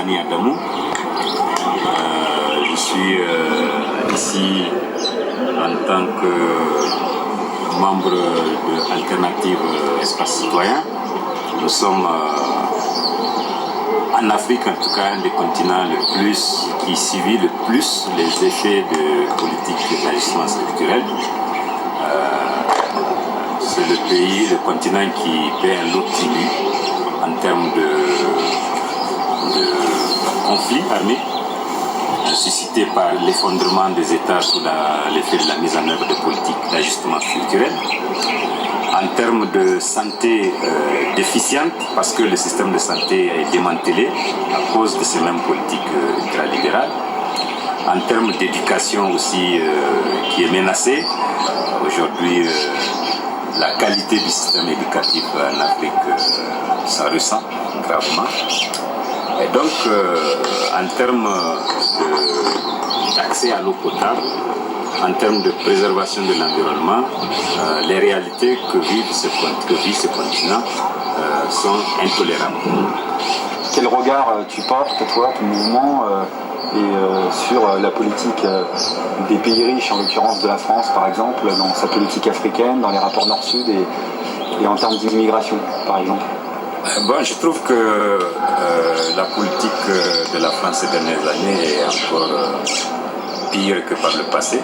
Sani Adamou. Je suis ici en tant que membre de Alternative Espace Citoyen. Nous sommes en Afrique, en tout cas, un des continents qui subit le plus les effets de politique d'ajustement structurel. C'est le continent qui paie un lot tribut en termes de conflits armés suscités par l'effondrement des États sous l'effet de la mise en œuvre de politiques d'ajustement structurel. En termes de santé déficiente, parce que le système de santé est démantelé à cause de ces mêmes politiques ultralibérales. En termes d'éducation aussi qui est menacée. Aujourd'hui, la qualité du système éducatif en Afrique, ça ressent gravement. Et donc, en termes d'accès à l'eau potable, en termes de préservation de l'environnement, les réalités que vit ce continent sont intolérables. Quel regard tu portes, toi, ton mouvement, sur la politique des pays riches, en l'occurrence de la France, par exemple, dans sa politique africaine, dans les rapports Nord-Sud et en termes d'immigration, par exemple? Bon, je trouve que la politique de la France ces dernières années est encore pire que par le passé.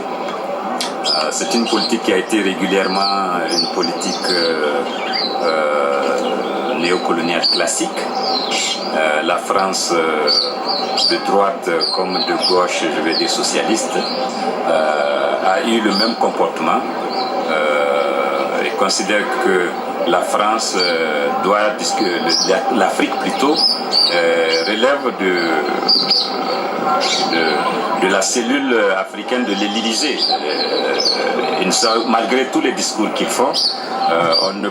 C'est une politique qui a été régulièrement une politique néocoloniale classique. La France de droite comme de gauche, je vais dire socialiste, a eu le même comportement et considère que la France l'Afrique plutôt, relève de la cellule africaine de l'Élysée. Malgré tous les discours qu'ils font, on ne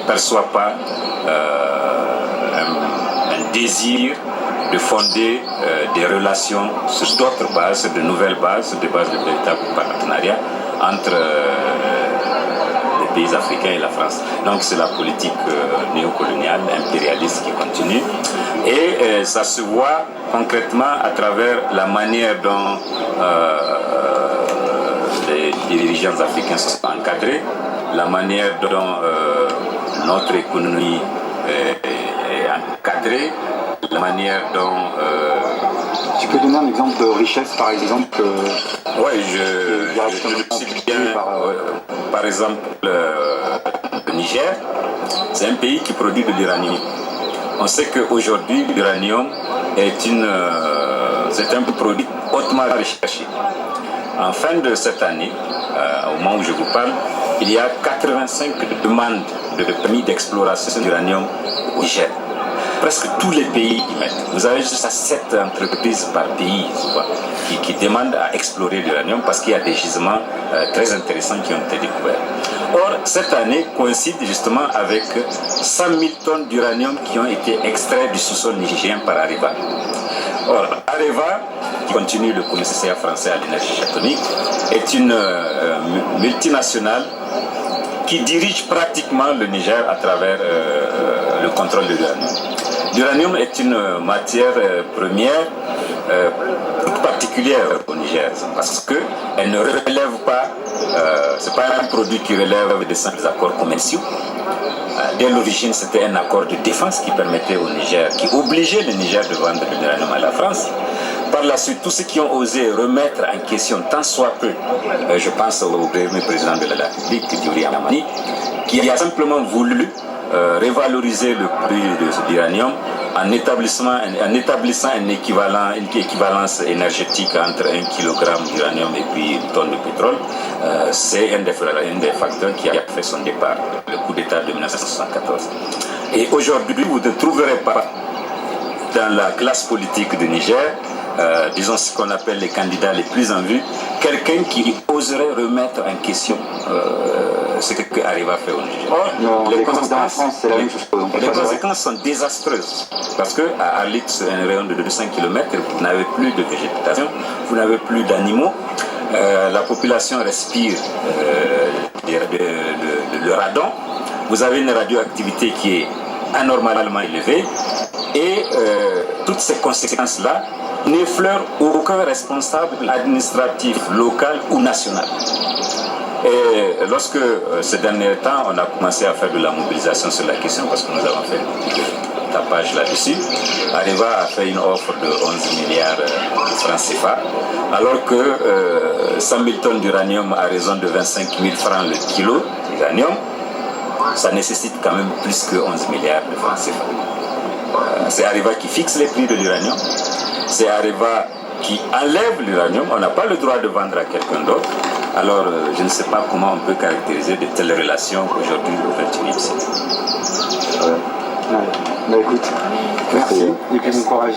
perçoit pas un désir de fonder des relations sur d'autres bases, de nouvelles bases, des bases de véritable partenariat entre les pays africains et la France. Donc c'est la politique néocoloniale, impérialiste qui continue. Et ça se voit concrètement à travers la manière dont les dirigeants africains sont encadrés, la manière dont notre économie est encadrée, la manière dont... Tu peux donner un exemple de richesse, par exemple Oui, je cite bien, par exemple, le Niger, c'est un pays qui produit de l'uranium. On sait qu'aujourd'hui, l'uranium c'est un produit hautement recherché. En fin de cette année, au moment où je vous parle, il y a 85 demandes de permis d'exploration d'uranium au Niger. Presque tous les pays y mettent. Vous avez juste 7 entreprises par pays qui demandent à explorer l'uranium parce qu'il y a des gisements très intéressants qui ont été découverts. Or, cette année coïncide justement avec 100 000 tonnes d'uranium qui ont été extraits du sous-sol nigérien par Areva. Or, Areva, qui continue le commissariat français à l'énergie atomique, est une multinationale qui dirige pratiquement le Niger à travers le contrôle de l'uranium. L'uranium est une matière première particulière au Niger parce qu'elle ne relève pas, c'est pas un produit qui relève des simples accords commerciaux. Dès l'origine, c'était un accord de défense qui permettait au Niger, qui obligeait le Niger de vendre de l'uranium à la France. Par la suite, tous ceux qui ont osé remettre en question tant soit peu, je pense au premier président de la République, Diouri Amani, qui a simplement voulu revaloriser le prix de l'uranium en établissant une équivalence énergétique entre 1 kg d'uranium et puis une tonne de pétrole. C'est un des facteurs qui a fait son départ, le coup d'État de 1974. Et aujourd'hui, vous ne trouverez pas dans la classe politique du Niger, disons ce qu'on appelle les candidats les plus en vue, quelqu'un qui oserait remettre en question ce que Areva fait au Niger. Les conséquences sont désastreuses parce qu'à Arlit, sur un rayon de 200 km, vous n'avez plus de végétation, vous n'avez plus d'animaux, la population respire le radon, vous avez une radioactivité qui est anormalement élevée et toutes ces conséquences-là n'effleurent aucun responsable administratif local ou national. Et lorsque ces derniers temps, on a commencé à faire de la mobilisation sur la question, parce que nous avons fait beaucoup de tapage là-dessus, Areva a fait une offre de 11 milliards de francs CFA, alors que 100 000 tonnes d'uranium à raison de 25 000 francs le kilo d'uranium, ça nécessite quand même plus que 11 milliards de francs CFA. C'est Areva qui fixe les prix de l'uranium, c'est Areva qui enlève l'uranium, on n'a pas le droit de vendre à quelqu'un d'autre. Alors, je ne sais pas comment on peut caractériser de telles relations aujourd'hui au XXIe siècle. Ouais. Bah écoute, merci et puis bon courage.